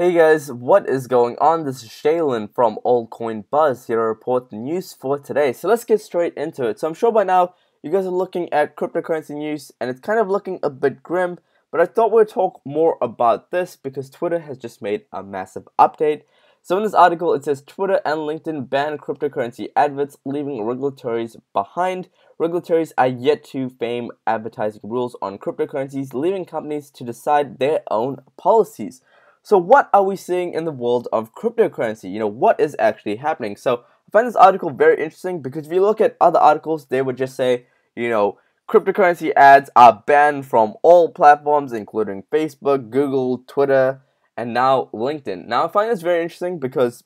Hey guys, what is going on? This is Shaylin from Altcoin Buzz here to report the news for today. So let's get straight into it. So I'm sure by now you guys are looking at cryptocurrency news and it's kind of looking a bit grim, but I thought we'd talk more about this because Twitter has just made a massive update. So in this article it says Twitter and LinkedIn ban cryptocurrency adverts, leaving regulatories behind. Regulatories are yet to frame advertising rules on cryptocurrencies, leaving companies to decide their own policies. So what are we seeing in the world of cryptocurrency? What is actually happening? So I find this article very interesting because if you look at other articles, they would just say, cryptocurrency ads are banned from all platforms, including Facebook, Google, Twitter, and now LinkedIn. Now I find this very interesting because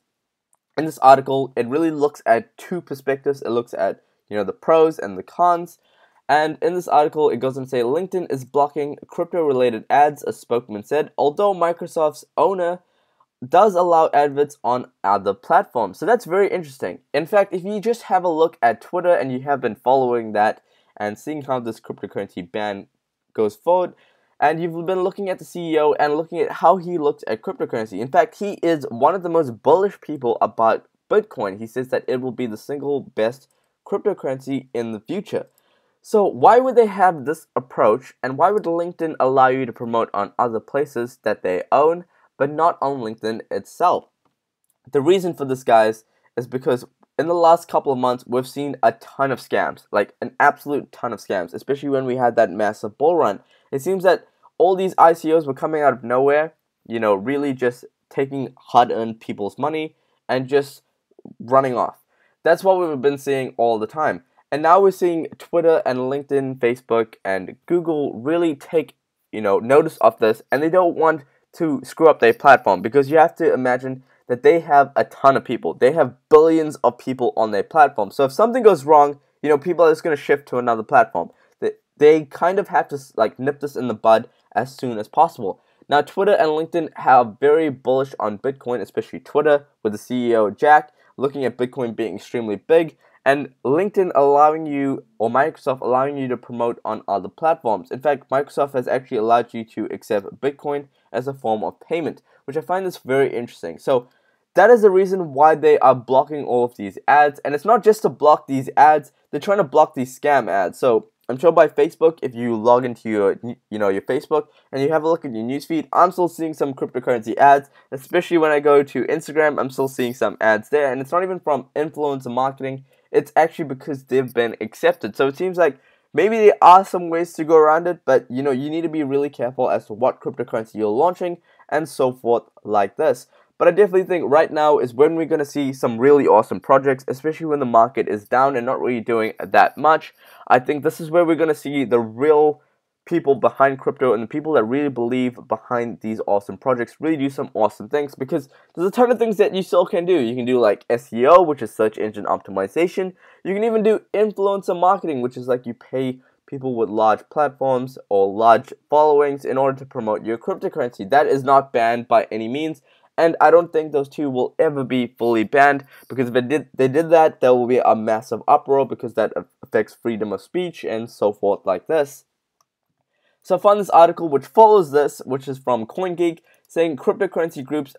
in this article, it really looks at two perspectives. It looks at, the pros and the cons. And in this article, it goes on to say LinkedIn is blocking crypto-related ads, a spokesman said, although Microsoft's owner does allow adverts on other platforms. So that's very interesting. In fact, if you just have a look at Twitter and you have been following that and seeing how this cryptocurrency ban goes forward, and you've been looking at the CEO and looking at how he looks at cryptocurrency. In fact, he is one of the most bullish people about Bitcoin. He says that it will be the single best cryptocurrency in the future. So why would they have this approach, and why would LinkedIn allow you to promote on other places that they own, but not on LinkedIn itself? The reason for this, guys, is because in the last couple of months, we've seen a ton of scams, like an absolute ton of scams, especially when we had that massive bull run. It seems that all these ICOs were coming out of nowhere, really just taking hard-earned people's money and just running off. That's what we've been seeing all the time. And now we're seeing Twitter and LinkedIn, Facebook, and Google really take, notice of this, and they don't want to screw up their platform because you have to imagine that they have a ton of people. They have billions of people on their platform. So if something goes wrong, people are just going to shift to another platform. They kind of have to nip this in the bud as soon as possible. Now, Twitter and LinkedIn are very bullish on Bitcoin, especially Twitter with the CEO Jack looking at Bitcoin being extremely big, and LinkedIn allowing you, or Microsoft allowing you to promote on other platforms. In fact, Microsoft has actually allowed you to accept Bitcoin as a form of payment, which I find this very interesting. So that is the reason why they are blocking all of these ads. And it's not just to block these ads, they're trying to block these scam ads. So I'm sure by Facebook, if you log into your Facebook and you have a look at your newsfeed, I'm still seeing some cryptocurrency ads, especially when I go to Instagram, I'm still seeing some ads there. And it's not even from influencer marketing. It's actually because they've been accepted. So it seems like maybe there are some ways to go around it, but you need to be really careful as to what cryptocurrency you're launching and so forth like this. But I definitely think right now is when we're going to see some really awesome projects, especially when the market is down and not really doing that much. I think this is where we're going to see the real people behind crypto and the people that really believe behind these awesome projects really do some awesome things, because there's a ton of things that you still can do. You can do like SEO, which is search engine optimization. You can even do influencer marketing, which is like you pay people with large platforms or large followings in order to promote your cryptocurrency. That is not banned by any means. And I don't think those two will ever be fully banned, because if they did that, there will be a massive uproar because that affects freedom of speech and so forth like this. So I found this article which follows this, which is from CoinGeek, saying cryptocurrency groups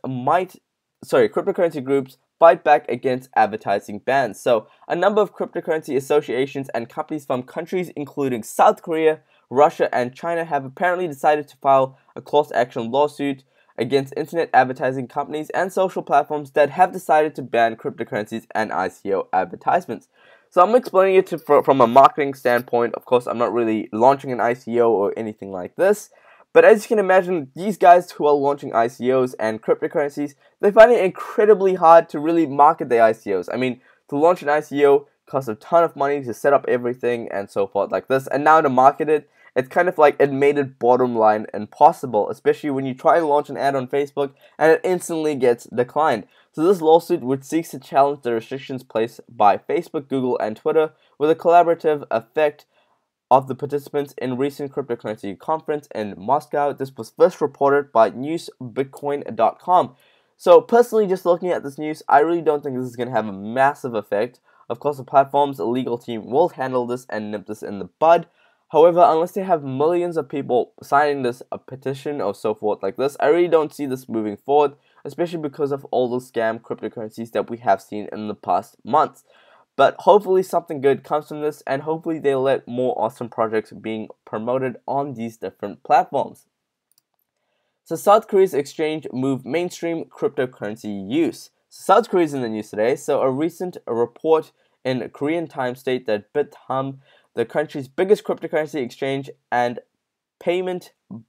fight back against advertising bans. So a number of cryptocurrency associations and companies from countries including South Korea, Russia, and China have apparently decided to file a class action lawsuit against internet advertising companies and social platforms that have decided to ban cryptocurrencies and ICO advertisements. So I'm explaining it from a marketing standpoint. Of course, I'm not really launching an ICO or anything like this. But as you can imagine, these guys who are launching ICOs and cryptocurrencies, they find it incredibly hard to really market their ICOs. I mean, to launch an ICO costs a ton of money to set up everything and so forth like this. And now to market it, it's kind of like it made it bottom line impossible, especially when you try and launch an ad on Facebook and it instantly gets declined. So this lawsuit, which seeks to challenge the restrictions placed by Facebook, Google, and Twitter with a collaborative effect of the participants in recent cryptocurrency conference in Moscow. This was first reported by newsbitcoin.com. So personally, just looking at this news, I really don't think this is going to have a massive effect. Of course, the platform's legal team will handle this and nip this in the bud. However, unless they have millions of people signing this a petition or so forth like this, I really don't see this moving forward, especially because of all the scam cryptocurrencies that we have seen in the past months. But hopefully something good comes from this, and hopefully they let more awesome projects being promoted on these different platforms. So South Korea's exchange moved mainstream cryptocurrency use. South Korea is in the news today. So a recent report in Korean Times state that Bithumb, the country's biggest cryptocurrency exchange and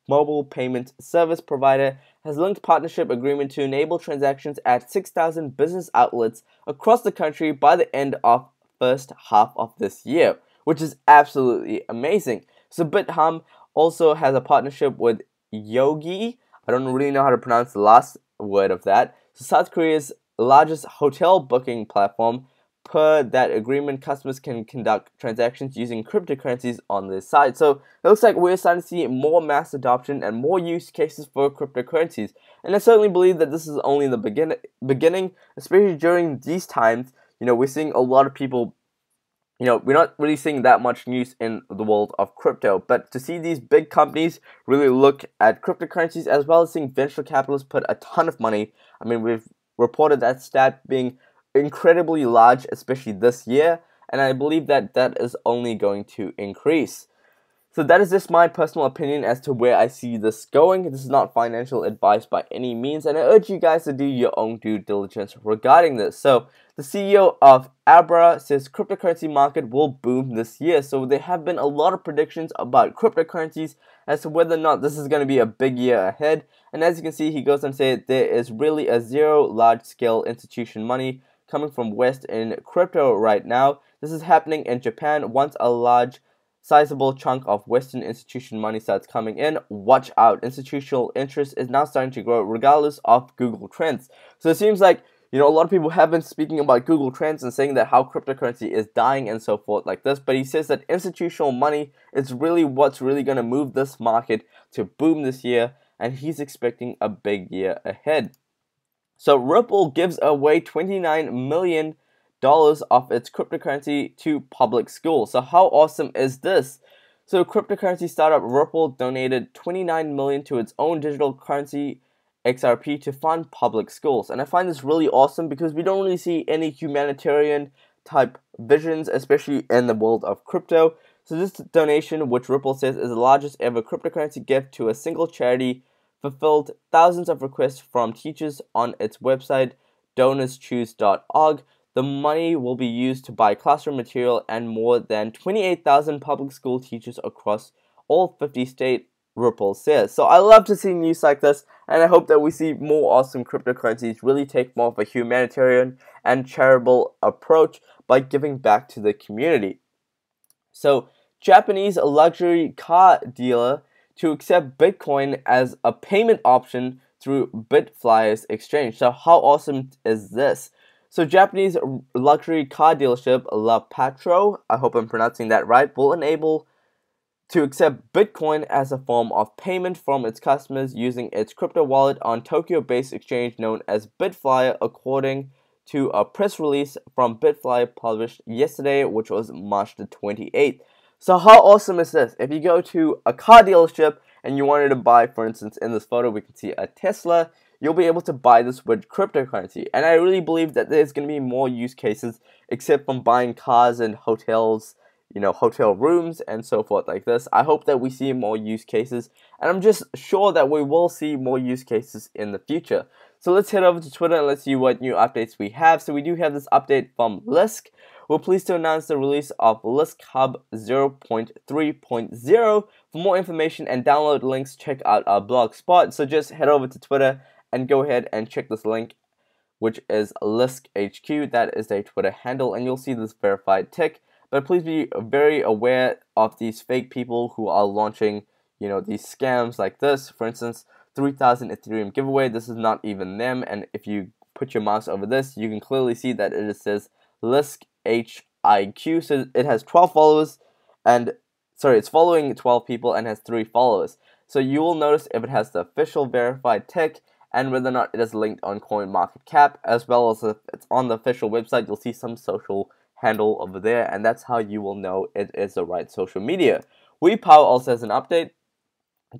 mobile payment service provider, has linked partnership agreement to enable transactions at 6,000 business outlets across the country by the end of first half of this year, which is absolutely amazing. So Bithumb also has a partnership with Yogi. I don't really know how to pronounce the last word of that. So South Korea's largest hotel booking platform. Per that agreement, customers can conduct transactions using cryptocurrencies on this site. So it looks like we're starting to see more mass adoption and more use cases for cryptocurrencies. And I certainly believe that this is only the beginning, especially during these times. We're seeing a lot of people. We're not really seeing that much news in the world of crypto, but to see these big companies really look at cryptocurrencies, as well as seeing venture capitalists put a ton of money. I mean, we've reported that stat being incredibly large, especially this year, and I believe that that is only going to increase. So that is just my personal opinion as to where I see this going. This is not financial advice by any means, and I urge you guys to do your own due diligence regarding this. So the CEO of Abra says cryptocurrency market will boom this year. So there have been a lot of predictions about cryptocurrencies as to whether or not this is going to be a big year ahead. And as you can see, he goes on to say there is really a zero large-scale institution money coming from West in crypto right now. This is happening in Japan. Once a large sizable chunk of Western institution money starts coming in, watch out. Institutional interest is now starting to grow regardless of Google Trends. So it seems like, a lot of people have been speaking about Google Trends and saying that how cryptocurrency is dying and so forth like this, but he says that institutional money is really what's really going to move this market to boom this year, and he's expecting a big year ahead. So Ripple gives away $29 million of its cryptocurrency to public schools. So how awesome is this? So cryptocurrency startup Ripple donated $29 million to its own digital currency XRP to fund public schools. And I find this really awesome because we don't really see any humanitarian type visions, especially in the world of crypto. So this donation, which Ripple says is the largest ever cryptocurrency gift to a single charity, fulfilled thousands of requests from teachers on its website, donorschoose.org. The money will be used to buy classroom material and more than 28,000 public school teachers across all 50 states, Ripple says. So I love to see news like this, and I hope that we see more awesome cryptocurrencies really take more of a humanitarian and charitable approach by giving back to the community. So Japanese luxury car dealer to accept Bitcoin as a payment option through Bitflyer's exchange. So how awesome is this? So Japanese luxury car dealership La Patro, I hope I'm pronouncing that right, will enable to accept Bitcoin as a form of payment from its customers using its crypto wallet on Tokyo-based exchange known as Bitflyer, according to a press release from Bitflyer published yesterday, which was March the 28th. So how awesome is this? If you go to a car dealership and you wanted to buy, for instance, in this photo, we can see a Tesla, you'll be able to buy this with cryptocurrency. And I really believe that there's going to be more use cases except from buying cars and hotels, hotel rooms and so forth like this. I hope that we see more use cases, and I'm just sure that we will see more use cases in the future. So let's head over to Twitter and let's see what new updates we have. So we do have this update from Lisk. We're pleased to announce the release of Lisk Hub 0.3.0. For more information and download links, check out our blog spot. So just head over to Twitter and go ahead and check this link, which is Lisk HQ. That is their Twitter handle, and you'll see this verified tick. But please be very aware of these fake people who are launching, these scams like this. For instance, 3,000 Ethereum giveaway. This is not even them. And if you put your mouse over this, you can clearly see that it says Lisk HIQ. So it has 12 followers, and it's following 12 people and has 3 followers. So you will notice if it has the official verified tick and whether or not it is linked on CoinMarketCap, as well as if it's on the official website. You'll see some social handle over there, and that's how you will know it is the right social media. WePower also has an update.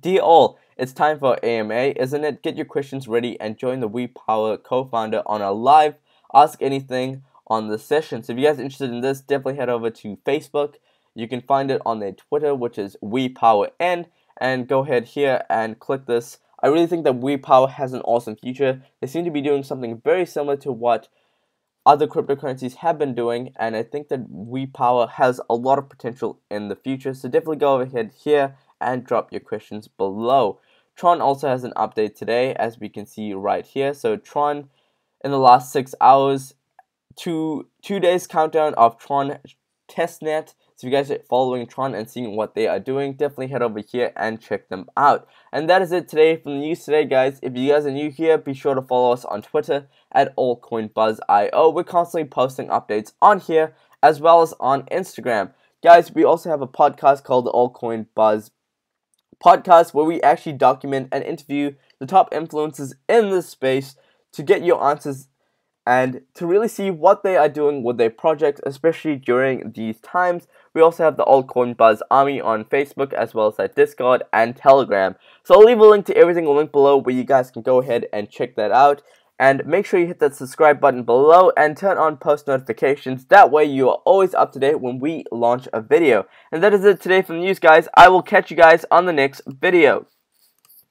Dear all, it's time for AMA, isn't it? Get your questions ready and join the WePower co-founder on a live Ask Anything on the session. So if you guys are interested in this, definitely head over to Facebook. You can find it on their Twitter, which is WePowerN, and go ahead here and click this. I really think that WePower has an awesome future. They seem to be doing something very similar to what other cryptocurrencies have been doing, and I think that WePower has a lot of potential in the future. So definitely go ahead here and drop your questions below. Tron also has an update today, as we can see right here. So Tron, in the last 6 hours, two days countdown of Tron testnet. So if you guys are following Tron and seeing what they are doing, definitely head over here and check them out. And that is it today from the news today, guys. If you guys are new here, be sure to follow us on Twitter at altcoinbuzz.io. We're constantly posting updates on here as well as on Instagram. Guys, we also have a podcast called the Altcoin Buzz podcast, where we actually document and interview the top influencers in this space to get your answers and to really see what they are doing with their projects, especially during these times. We also have the Altcoin Buzz Army on Facebook, as well as at Discord and Telegram. So I'll leave a link to every single link below where you guys can go ahead and check that out. And make sure you hit that subscribe button below and turn on post notifications. That way you are always up to date when we launch a video. And that is it today from the news, guys. I will catch you guys on the next video.